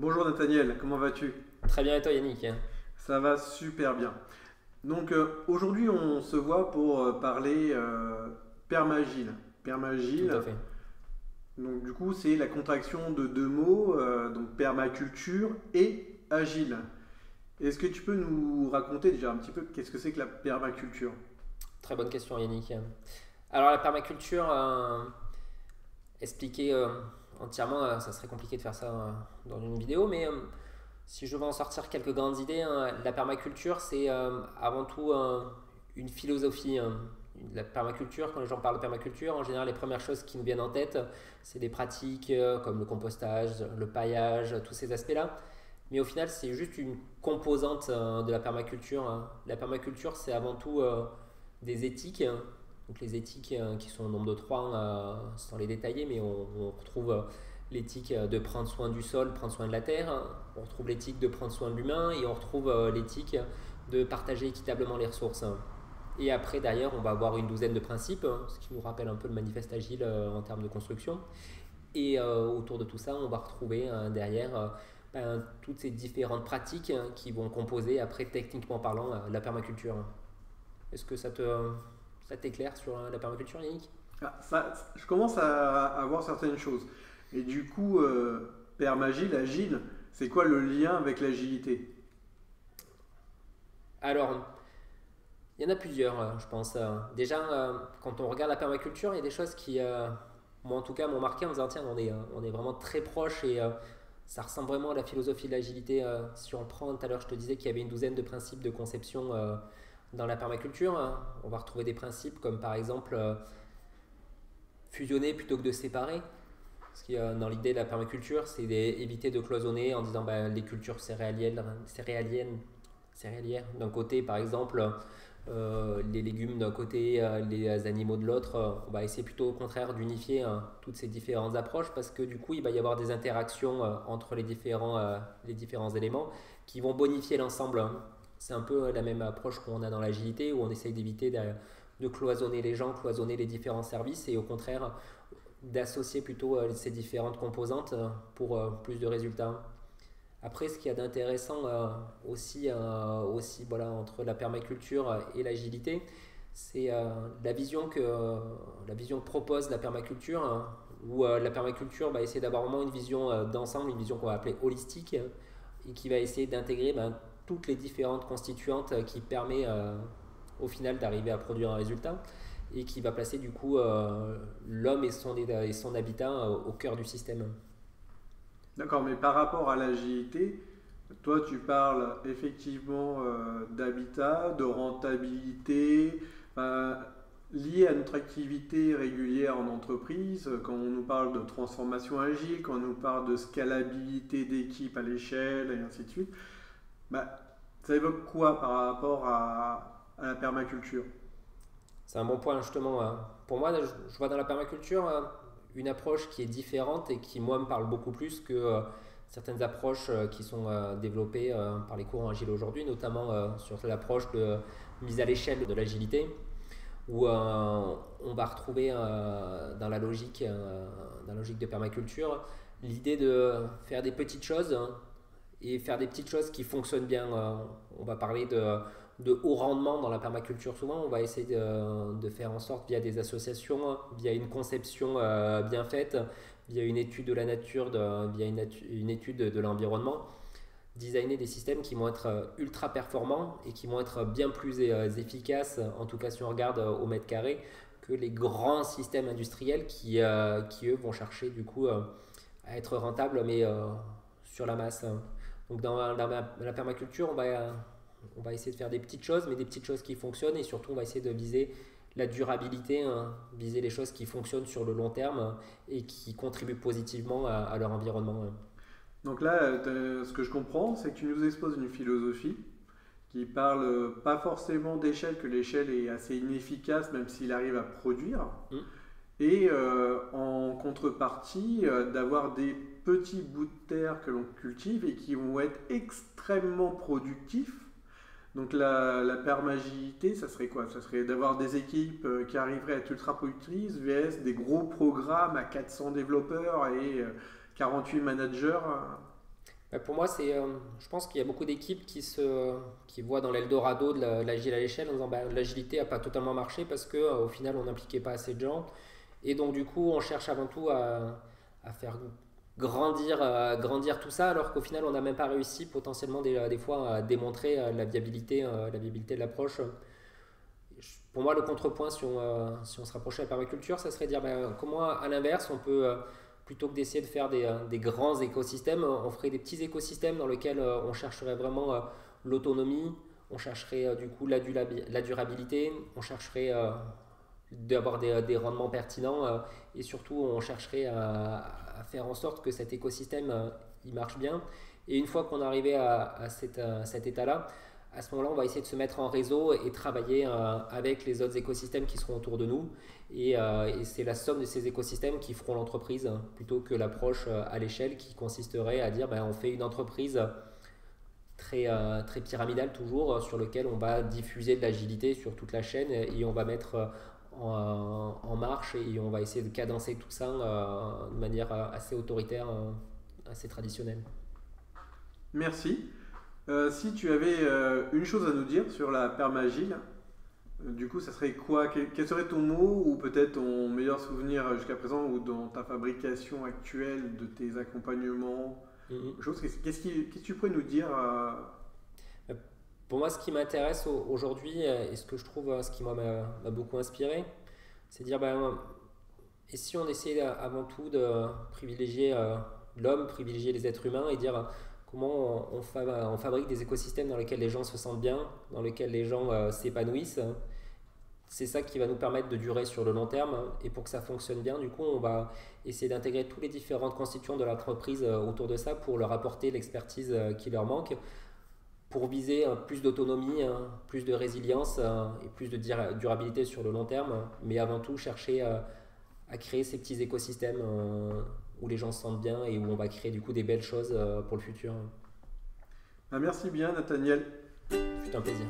Bonjour Nathaniel, comment vas-tu? Très bien, et toi Yannick? Ça va super bien. Aujourd'hui on se voit pour parler permagile. Tout à Permagile, fait. donc du coup c'est la contraction de deux mots, donc permaculture et agile. Est-ce que tu peux nous raconter déjà un petit peu qu'est-ce que c'est que la permaculture? Très bonne question Yannick. Alors la permaculture, expliquer entièrement, ça serait compliqué de faire ça dans une vidéo, mais si je veux en sortir quelques grandes idées, la permaculture c'est avant tout une philosophie. La permaculture, quand les gens parlent de permaculture, en général les premières choses qui nous viennent en tête, c'est des pratiques comme le compostage, le paillage, tous ces aspects-là. Mais au final, c'est juste une composante de la permaculture, hein. La permaculture, c'est avant tout des éthiques. Donc les éthiques qui sont au nombre de trois, sans les détailler, mais on retrouve l'éthique de prendre soin du sol, prendre soin de la terre. On retrouve l'éthique de prendre soin de l'humain et on retrouve l'éthique de partager équitablement les ressources. Et après, derrière, on va avoir une douzaine de principes, ce qui nous rappelle un peu le manifeste agile en termes de construction. Et autour de tout ça, on va retrouver derrière toutes ces différentes pratiques qui vont composer, après, techniquement parlant, la permaculture. Est-ce que ça t'éclaire sur la permaculture, Yannick? Je commence à voir certaines choses. Et du coup, permagile, agile, c'est quoi le lien avec l'agilité? Alors, il y en a plusieurs, je pense. Déjà, quand on regarde la permaculture, il y a des choses qui, moi en tout cas, m'ont marqué en disant, tiens, on est vraiment très proche et ça ressemble vraiment à la philosophie de l'agilité. Si on prend, tout à l'heure, je te disais qu'il y avait une douzaine de principes de conception dans la permaculture. On va retrouver des principes comme par exemple fusionner plutôt que de séparer. Ce qui, dans l'idée de la permaculture, c'est d'éviter de cloisonner en disant les cultures céréalières d'un côté, par exemple, les légumes d'un côté, les animaux de l'autre. On va essayer plutôt au contraire d'unifier toutes ces différentes approches parce que du coup, il va y avoir des interactions entre les différents éléments qui vont bonifier l'ensemble, hein. C'est un peu la même approche qu'on a dans l'agilité où on essaye d'éviter de cloisonner les gens, cloisonner les différents services et au contraire d'associer plutôt ces différentes composantes pour plus de résultats. Après, ce qu'il y a d'intéressant aussi voilà, entre la permaculture et l'agilité, c'est la vision que propose la permaculture, où la permaculture va essayer d'avoir vraiment une vision d'ensemble, une vision qu'on va appeler holistique, et qui va essayer d'intégrer toutes les différentes constituantes qui permet au final d'arriver à produire un résultat et qui va placer du coup l'homme et son habitat au cœur du système. D'accord, mais par rapport à l'agilité, toi tu parles effectivement d'habitat, de rentabilité, euh, lié à notre activité régulière en entreprise, quand on nous parle de transformation agile, quand on nous parle de scalabilité d'équipe à l'échelle et ainsi de suite, bah, ça évoque quoi par rapport à la permaculture? C'est un bon point justement. Pour moi, je vois dans la permaculture une approche qui est différente et qui, moi, me parle beaucoup plus que certaines approches qui sont développées par les courants agiles aujourd'hui, notamment sur l'approche de mise à l'échelle de l'agilité, où on va retrouver dans la logique de permaculture l'idée de faire des petites choses et faire des petites choses qui fonctionnent bien. On va parler de haut rendement dans la permaculture souvent. On va essayer de faire en sorte via des associations, via une conception bien faite, via une étude de la nature, via une étude de l'environnement, designer des systèmes qui vont être ultra performants et qui vont être bien plus efficaces, en tout cas si on regarde au mètre carré, que les grands systèmes industriels qui eux vont chercher du coup à être rentables mais sur la masse. Donc dans la permaculture, on va essayer de faire des petites choses, mais des petites choses qui fonctionnent et surtout on va essayer de viser la durabilité, hein, viser les choses qui fonctionnent sur le long terme et qui contribuent positivement à leur environnement. Donc là, ce que je comprends, c'est que tu nous exposes une philosophie qui parle pas forcément d'échelle, que l'échelle est assez inefficace même s'il arrive à produire, Hmm. et en contrepartie d'avoir des petits bouts de terre que l'on cultive et qui vont être extrêmement productifs. Donc la permagilité, ça serait quoi? Ça serait d'avoir des équipes qui arriveraient à être ultra productrices, vs des gros programmes à 400 développeurs et 48 managers. Pour moi, je pense qu'il y a beaucoup d'équipes qui voient dans l'Eldorado de l'agile à l'échelle en disant l'agilité n'a pas totalement marché parce qu'au final, on n'impliquait pas assez de gens. Et donc, du coup, on cherche avant tout à faire grandir tout ça, alors qu'au final, on n'a même pas réussi potentiellement des fois à démontrer la viabilité de l'approche. Pour moi, le contrepoint, si on se rapprochait de la permaculture, ça serait dire comment, à l'inverse, on peut, plutôt que d'essayer de faire des grands écosystèmes, on ferait des petits écosystèmes dans lesquels on chercherait vraiment l'autonomie, on chercherait du coup la durabilité, on chercherait d'avoir des rendements pertinents et surtout on chercherait à faire en sorte que cet écosystème il marche bien. Et une fois qu'on est arrivé à cet état-là, à ce moment-là, on va essayer de se mettre en réseau et travailler avec les autres écosystèmes qui seront autour de nous. Et c'est la somme de ces écosystèmes qui feront l'entreprise plutôt que l'approche à l'échelle qui consisterait à dire on fait une entreprise très pyramidale toujours sur lequel on va diffuser de l'agilité sur toute la chaîne et on va mettre en marche et on va essayer de cadencer tout ça de manière assez autoritaire, assez traditionnelle. Merci. Si tu avais une chose à nous dire sur la permagile, du coup, ça serait quoi? Quel serait ton mot ou peut-être ton meilleur souvenir jusqu'à présent ou dans ta fabrication actuelle de tes accompagnements? Qu'est-ce que tu pourrais nous dire Pour moi, ce qui m'intéresse aujourd'hui et ce que je trouve, ce qui m'a beaucoup inspiré, c'est de dire et si on essayait avant tout de privilégier l'homme, privilégier les êtres humains et dire comment on fabrique des écosystèmes dans lesquels les gens se sentent bien, dans lesquels les gens s'épanouissent. C'est ça qui va nous permettre de durer sur le long terme. Et pour que ça fonctionne bien, du coup, on va essayer d'intégrer tous les différentes constituants de l'entreprise autour de ça pour leur apporter l'expertise qui leur manque, pour viser plus d'autonomie, plus de résilience et plus de durabilité sur le long terme. Mais avant tout, chercher à créer ces petits écosystèmes où les gens se sentent bien et où on va créer du coup des belles choses pour le futur. Merci bien, Nathaniel. C'est un plaisir.